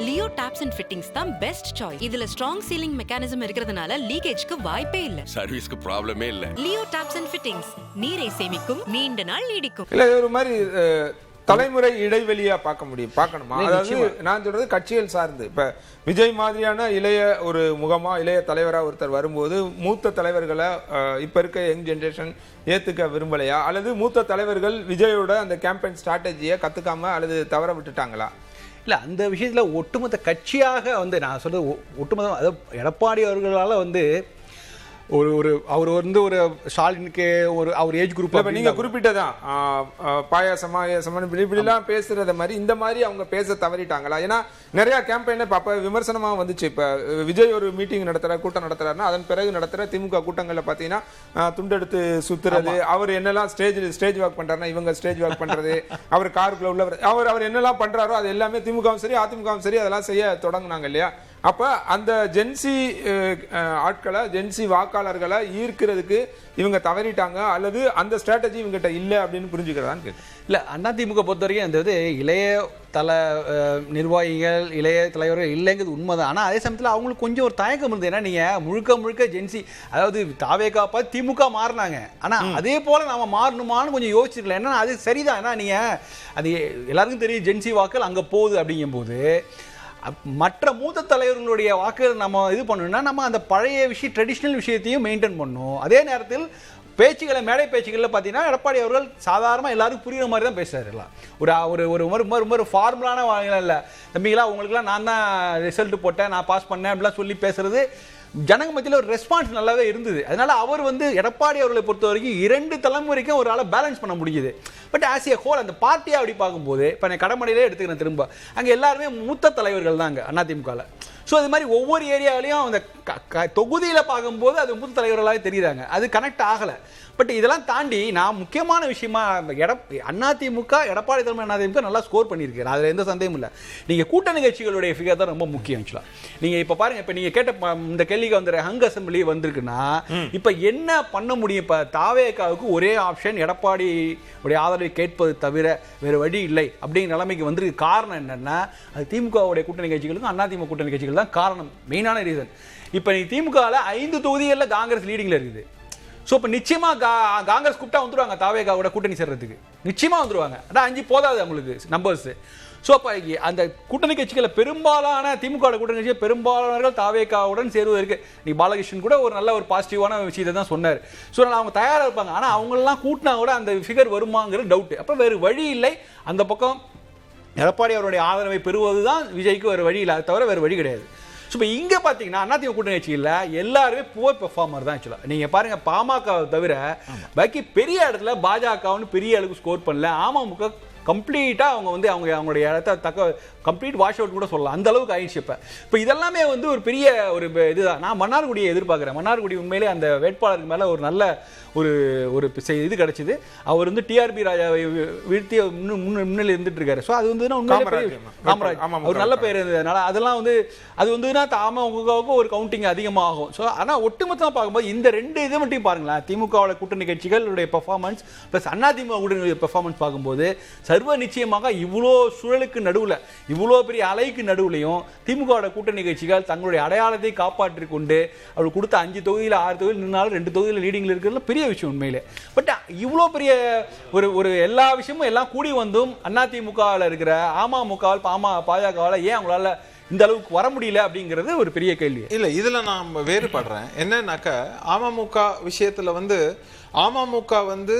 Leo tops and fittings தான் best choice. இதுல strong ceiling mechanism இருக்கிறதுனால லீக்கேஜ்க்கு வாய்ப்பே இல்ல. சர்வீஸ்க்கு ப்ராப்ளமே இல்ல. லியோ டாப்ஸ் அண்ட் ஃபிட்டிங்ஸ் நீரை சேமிக்கும், நீண்ட நாள் நீடிக்கும். இல்ல ஒரு மாதிரி தலைமுறை இடைவெளியா பார்க்கணுமா? அதாவது நான் சொல்றது கட்சிகள் சார்ந்து. இப்ப விஜய் மாதிரியான இளைய ஒரு முகமா இளைய தலைவரா ஒருத்தர் வரும்போது மூத்த தலைவர்களை இப்ப இருக்க யங் ஜெனரேஷன் ஏத்துக்க விரும்பலையா, அல்லது மூத்த தலைவர்கள் விஜயோட அந்த கேம்பெயின் ஸ்ட்ராட்டஜியை கத்துக்காம அல்லது தவற விட்டுட்டாங்களா? இல்லை, அந்த விஷயத்தில் ஒட்டுமொத்த கட்சியாக வந்து நான் சொல்கிறது ஒட்டுமொத்த அதாவது எடப்பாடி அவர்களால் வந்து அவர் வந்து ஒரு ஸ்டாலினுக்கு ஒரு அவர் ஏஜ் குரூப் இப்போ நீங்கள் குறிப்பிட்டதான் பாயாசமா இப்படிலாம் பேசுறத மாதிரி இந்த மாதிரி அவங்க பேச தவறிட்டாங்களா? ஏன்னா நிறைய கேம்பெயினை அப்போ விமர்சனமாக வந்துச்சு. இப்போ விஜய் ஒரு மீட்டிங் கூட்டம் நடத்துறாருன்னா அதன் பிறகு நடத்துகிற திமுக கூட்டங்களில் பார்த்தீங்கன்னா துண்டெடுத்து சுத்துறது, அவர் என்னெல்லாம் ஸ்டேஜ் வாக் பண்றாருன்னா இவங்க ஸ்டேஜ் வாக் பண்றது, அவர் காருக்குள்ள உள்ளவர் அவர் என்னெல்லாம் பண்றாரோ அது எல்லாமே திமுகவும் சரி அதிமுகவும் சரி அதெல்லாம் செய்ய தொடங்கினாங்க இல்லையா? அப்ப அந்த ஜென்சி ஆட்களை ஜென்சி வாக்காளர்களை ஈர்க்கிறதுக்கு இவங்க தவறிட்டாங்க அல்லது அந்த ஸ்ட்ராட்டஜி இவங்ககிட்ட இல்லை அப்படின்னு புரிஞ்சுக்கிறதான்னு கேட்கு. இல்லை, அதிமுக பொறுத்த வரைக்கும் அந்த இளைய நிர்வாகிகள் இளைய தலைவர்கள் இல்லைங்கிறது உண்மைதான். ஆனால் அதே சமயத்தில் அவங்களுக்கு கொஞ்சம் ஒரு தயக்கம் இருந்தது. ஏன்னா நீங்கள் முழுக்க ஜென்சி, அதாவது தாவேகா பார்த்து திமுக மாறினாங்க, ஆனால் அதே போல் நம்ம மாறணுமான்னு கொஞ்சம் யோசிச்சிருக்கலாம். ஏன்னா அது சரிதான். ஏன்னா நீங்கள் அது எல்லாருக்கும் தெரியும் ஜென்சி வாக்கள் அங்கே போகுது. அப்படிங்கும்போது மற்ற மூத்த தலைவர்களுடைய வாக்குகள் நம்ம இது பண்ணணும்னா நம்ம அந்த பழைய ட்ரெடிஷ்னல் விஷயத்தையும் மெயின்டைன் பண்ணணும். அதே நேரத்தில் பேச்சுக்களை மேடை பேச்சுக்களில் பார்த்தீங்கன்னா எடப்பாடி அவர்கள் சாதாரணமாக எல்லாருக்கும் புரியுற மாதிரி தான் பேசுறாரு. எல்லாம் ஒரு ஃபார்முலான இல்லை தம்பிங்களா உங்களுக்குலாம் நான் தான் ரிசல்ட் போட்டேன் நான் பாஸ் பண்ணேன் அப்படிலாம் சொல்லி பேசுறது ஜனங்க மத்தியில் ஒரு ரெஸ்பான்ஸ் நல்லாவே இருந்தது. அதனால அவர் வந்து எடப்பாடி அவர்களை பொறுத்த வரைக்கும் 2 தலைமுறைக்கும் ஒரு ஆளை பேலன்ஸ் பண்ண முடியுது. பட் ஆஸ் ஏ ஹோல் அந்த பார்ட்டியை அப்படி பார்க்கும்போது இப்போ நான் கடமடையிலே எடுத்துக்கிறேன் திரும்ப, அங்கே எல்லாருமே மூத்த தலைவர்கள் தான் அங்கே அதிமுகவில். ஸோ அது மாதிரி ஒவ்வொரு ஏரியாவிலையும் அந்த தொகுதியில் பார்க்கும்போது அது மூத்த தலைவர்களாகவே தெரியுறாங்க. அது கனெக்ட் ஆகலை. பட் இதெல்லாம் தாண்டி நான் முக்கியமான விஷயமா அதிமுக எடப்பாடி தலைமை அதிமுக நல்லா ஸ்கோர் பண்ணியிருக்காரு, அதில் எந்த சந்தேகமும் இல்லை. நீங்கள் கூட்டணி கட்சிகளுடைய ஃபிகர் தான் ரொம்ப முக்கியம். ஆக்சுவலாக நீங்கள் இப்போ பாருங்கள், இப்போ நீங்கள் கேட்ட இந்த கேள்விக்கு வந்து ஹங் அசம்பிளி வந்திருக்குன்னா இப்போ என்ன பண்ண முடியும்? இப்போ தாவேகாவுக்கு ஒரே ஆப்ஷன் எடப்பாடி உடைய ஆதரவை கேட்பது தவிர வேறு வழி இல்லை அப்படிங்கிற நிலைமைக்கு வந்திருக்கு. காரணம் என்னன்னா அது திமுகவுடைய கூட்டணி கட்சிகளுக்கும் அதிமுக கூட்டணி கட்சிகள் தான் காரணம், மெயினான ரீசன். இப்போ நீ திமுகவில் 5 தொகுதிகளில் காங்கிரஸ் லீடிங்கில் இருக்குது. ஸோ இப்போ நிச்சயமாக காங்கிரஸ் கூப்பிட்டா வந்துடுவாங்க தாவேகாவோட கூட்டணி சேர்றதுக்கு, நிச்சயமாக வந்துடுவாங்க. அதான் 5 போதாது அவங்களுக்கு நம்பர்ஸு. ஸோ அப்போ அந்த கூட்டணி கட்சிகளில் பெரும்பாலான திமுக கூட்டணி கட்சிகள் பெரும்பாலானவர்கள் தாவேகாவுடன் சேருவதற்கு நீ பாலகிருஷ்ணன் கூட ஒரு நல்ல ஒரு பாசிட்டிவான விஷயத்தை தான் சொன்னார். ஸோ அவங்க தயாராக இருப்பாங்க. ஆனால் அவங்களெல்லாம் கூட்டினா கூட அந்த ஃபிகர் வருமாங்கிற டவுட்டு. அப்போ வேறு வழி இல்லை, அந்த பக்கம் எடப்பாடி அவருடைய ஆதரவை பெறுவது தான் விஜய்க்கு வேறு வழி இல்லை, அது தவிர வேறு வழி கிடையாது. ஸோ இப்போ இங்கே பார்த்தீங்கன்னா அதிமுக கூட்டணி கட்சியில் எல்லாருமே புவர் பெர்ஃபார்மர் தான். ஆக்சுவலாக நீங்கள் பாருங்கள், பாமகவை தவிர பாக்கி பெரிய இடத்துல பாஜகவுன்னு பெரிய அளவுக்கு ஸ்கோர் பண்ணல. அமமுக கம்ப்ளீட்டாக அவங்க வந்து அவங்களுடைய இடத்த கம்ப்ளீட் வாஷ் அவுட் கூட சொல்லலாம், அந்த அளவுக்கு ஆயிடுச்சு. இப்போ இதெல்லாமே வந்து ஒரு பெரிய ஒரு இதுதான். நான் மன்னார்குடியை எதிர்பார்க்குறேன். மன்னார்குடி உண்மையிலே அந்த வேட்பாளருக்கு மேலே ஒரு நல்ல ஒரு இது கிடைச்சிது. அவர் வந்து டிஆர்பி ராஜாவை வீழ்த்தி முன்னிலை இருந்துட்டு இருக்காரு. ஸோ அது வந்து காமராஜ் ஒரு நல்ல பேர் இருந்ததுனால அதெல்லாம் வந்து அது வந்துன்னா அமமுகவுக்கு ஒரு கவுண்டிங் அதிகமாகும். ஸோ ஆனால் ஒட்டுமொத்தமாக பார்க்கும்போது இந்த 2 இதை மட்டும் பாருங்களேன், திமுகவோட கூட்டணி கட்சிகளுடைய பெர்ஃபார்மன்ஸ் ப்ளஸ் அதிமுக கூட்டணி பெர்ஃபார்மன்ஸ் பார்க்கும்போது சர்வ நிச்சயமாக இவ்வளோ சூழலுக்கு நடுவில் இவ்வளோ பெரிய அலைக்கு நடுவுலையும் திமுகவோட கூட்டணி கட்சிகள் தங்களுடைய அடையாளத்தை காப்பாற்றி கொண்டு அவர் கொடுத்த 5 தொகுதியில் 6 தொகுதியில் நின்னாலும் 2 தொகுதியில் லீடிங்கில் இருக்கிறதுல பெரிய விஷயம் உண்மையிலே. பட் இவ்வளோ பெரிய ஒரு எல்லா விஷயமும் எல்லாம் கூடி வந்தும் அதிமுகவில் இருக்கிற அமமுகவால் பாஜகவால் ஏன் அவங்களால இந்த அளவுக்கு வர முடியல அப்படிங்கிறது ஒரு பெரிய கேள்வி. இல்லை, இதில் நான் வேறுபடுறேன். என்னன்னாக்கா அமமுக விஷயத்தில் வந்து அமமுக வந்து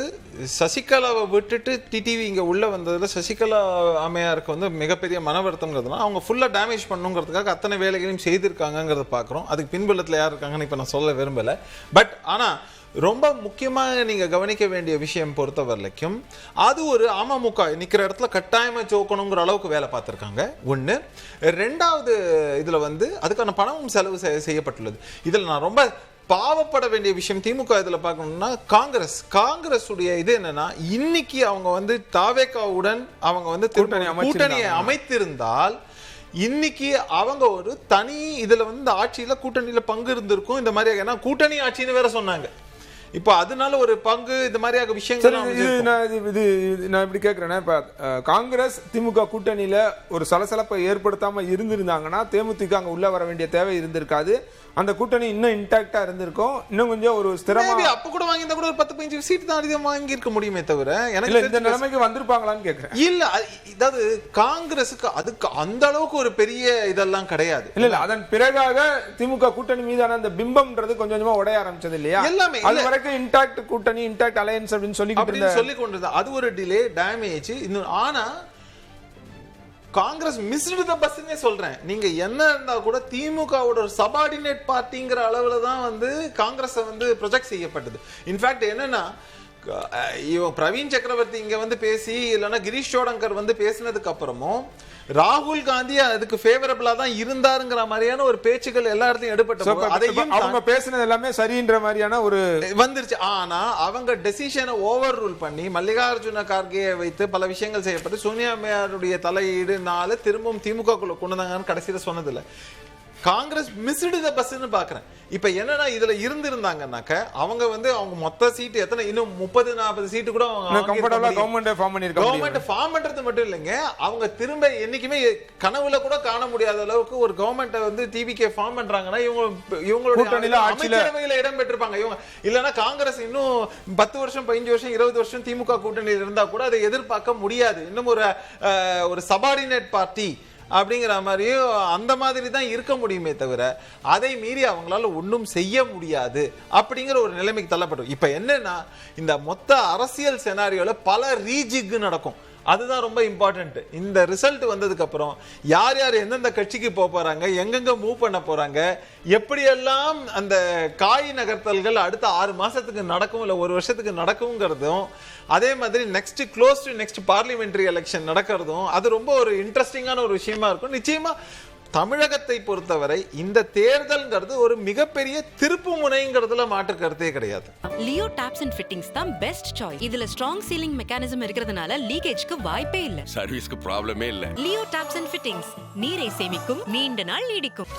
சசிகலாவை விட்டுட்டு டிடிவி இங்கே உள்ளே வந்ததில் சசிகலா அம்மையாருக்கு வந்து மிகப்பெரிய மன வருத்தம்ங்கிறதுனா அவங்க ஃபுல்லாக டேமேஜ் பண்ணுங்கிறதுக்காக அத்தனை வேலைகளையும் செய்திருக்காங்கிறத பார்க்குறோம். அதுக்கு பின்புலத்தில் யார் இருக்காங்கன்னு இப்போ நான் சொல்ல விரும்பலை. பட் ஆனால் ரொம்ப முக்கியமாக நீங்கள் கவனிக்க வேண்டிய விஷயம் பொறுத்த வரைக்கும் அது ஒரு அமமுக நிற்கிற இடத்துல கட்டாயமாக ஜோக்கணுங்கிற அளவுக்கு வேலை பார்த்துருக்காங்க. 1. 2வது இதில் வந்து அதுக்கான பணமும் செலவு செய்யப்பட்டுள்ளது. இதில் நான் ரொம்ப பாவப்பட வேண்டிய விஷயம் திமுக இதில் பார்க்கணும்னா காங்கிரஸ் உடைய இது என்னன்னா இன்னைக்கு அவங்க வந்து தாவேகாவுடன் அவங்க வந்து கூட்டணியை அமைத்திருந்தால் இன்னைக்கு அவங்க ஒரு தனி இதுல வந்து ஆட்சியில கூட்டணியில பங்கு இருந்திருக்கும். இந்த மாதிரி ஏன்னா கூட்டணி ஆட்சின்னு வேற சொன்னாங்க. இப்போ அதனால ஒரு பங்கு இந்த மாதிரியாக விஷயங்கள் நான் இப்படி கேட்கிறேன்னா, இப்ப காங்கிரஸ் திமுக கூட்டணியில ஒரு சலசலப்பை ஏற்படுத்தாம இருந்திருந்தாங்கன்னா தேமுதிக அங்க உள்ள வர வேண்டிய தேவை இருந்திருக்காது. அந்த கூட்டணி இன்னும் இன்டாக்டா இருந்திருக்கும். இன்னும் கொஞ்சம் ஒரு ஸ்திரமா அப்ப கூட வாங்கியிருந்தா கூட ஒரு 10-15 சீட் தான் அதிகம் வாங்கி இருக்க முடியுமே தவிர எனக்கு இந்த நிலைமைக்கு வந்திருப்பாங்களான்னு கேட்கிறேன். இல்ல, அதாவது காங்கிரஸுக்கு அதுக்கு அந்த அளவுக்கு ஒரு பெரிய இதெல்லாம் கிடையாது. இல்ல அதன் பிறகாக திமுக கூட்டணி மீதான அந்த பிம்பம்ன்றது கொஞ்சம் கொஞ்சமா உடைய ஆரம்பிச்சது இல்லையா? எல்லாமே அது வரைக்கும் இன்டாக்ட் கூட்டணி, இன்டாக்ட் அலையன்ஸ் அப்படின்னு சொல்லி கொண்டிருந்தது. அது ஒரு டிலே, டேமேஜ். ஆனா காங்கிரஸ் மிஸ்டு த பஸ்னே சொல்றேன். நீங்க என்ன இருந்தா கூட திமுகவோட ஒரு சபார்டினேட் பார்ட்டிங்கிற அளவுல தான் வந்து காங்கிரஸ் வந்து ப்ரொஜெக்ட் செய்யப்பட்டது. இன்ஃபேக்ட் என்னன்னா, பிரவீன் சக்கரவர்த்தி இங்க வந்து பேசி, இல்லைன்னா கிரீஷ் சோடங்கர் வந்து பேசினதுக்கு அப்புறமும் ராகுல் காந்தி அதுக்கு ஃபேவரபிளா தான் இருந்தாருங்கிற மாதிரியான ஒரு பேச்சுக்கள் எல்லா இடத்துலயும் எடுபட்ட, அதையும் அவங்க பேசினது எல்லாமே சரின்ற மாதிரியான ஒரு வந்துருச்சு. ஆனா அவங்க டெசிஷனை ஓவர் ரூல் பண்ணி மல்லிகார்ஜுன கார்கேயை வைத்து பல விஷயங்கள் செய்யப்பட்டு சோனியா அம்மையாருடைய தலையீடுனால திரும்பவும் திமுக குள்ள கொண்டு வந்தாங்கன்னு கடைசியில சொன்னதில்லை. காங்கிரஸ் மிஸ்டு த பஸ்ன்னு பாக்குறேன். இப்ப என்னன்னா, இதுல இருந்திருந்தாங்கன்னாக்க அவங்க வந்து அவங்க மொத்த சீட்டு எத்தனை, இன்னும் 30-40 சீட்டு கூட கவர்மெண்ட் ஃபார்ம் பண்றது மட்டும் இல்லைங்க, அவங்க திரும்ப என்னைக்குமே கனவுல கூட காண முடியாத அளவுக்கு ஒரு கவர்மெண்ட் வந்து டிவிகே ஃபார்ம் பண்றாங்கன்னா இவங்களுடைய அமைச்சரவையில இடம் பெற்றிருப்பாங்க. இவங்க இல்லைன்னா காங்கிரஸ் இன்னும் 10 வருஷம் 15 வருஷம் 20 வருஷம் திமுக கூட்டணியில் இருந்தா கூட அதை எதிர்பார்க்க முடியாது. இன்னும் ஒரு சபார்டினேட் பார்ட்டி அப்படிங்கிற மாதிரியும் அந்த மாதிரி தான் இருக்க முடியுமே தவிர அதை மீறி அவங்களால ஒன்றும் செய்ய முடியாது அப்படிங்கிற ஒரு நிலைமைக்கு தள்ளப்படும். இப்ப என்னன்னா, இந்த மொத்த அரசியல் செனாரியோல பல ரீஜிக் நடக்கும். அதுதான் ரொம்ப இம்பார்ட்டன்ட். இந்த ரிசல்ட் வந்ததுக்கு அப்புறம் யார் யார் எந்தெந்த கட்சிக்கு போறாங்க, எங்கெங்க மூவ் பண்ண போறாங்க, எப்படியெல்லாம் அந்த காய் நகர்த்தல்கள் அடுத்த 6 மாசத்துக்கு நடக்கும், இல்ல 1 வருஷத்துக்கு நடக்கும்ங்கிறதும், அதே மாதிரி நெக்ஸ்ட் பார்லிமெண்டரி எலெக்ஷன் நடக்கிறதும் அது ரொம்ப ஒரு இன்ட்ரெஸ்டிங்கான ஒரு விஷயமா இருக்கும். நிச்சயமா தமிழகத்தை பொறுத்தவரை இந்த தேர்தல்ங்கிறது ஒரு மிகப்பெரிய திருப்பு முனைங்கிறதுல மாற்று கருத்தே கிடையாது. லியோ டாப்ஸ் அண்ட் ஃபிட்டிங்ஸ் தான் பெஸ்ட் சாய்ஸ். இதுல ஸ்ட்ராங் சீலிங் மெக்கானிசம் இருக்கிறதுனால லீக்கேஜ்க்கு வாய்ப்பே இல்ல. சர்வீஸ்க்கு ப்ராப்ளமே இல்ல. லியோ டாப்ஸ் அண்ட் ஃபிட்டிங்ஸ் நீரை சேமிக்கும், நீண்ட நாள் நீடிக்கும்.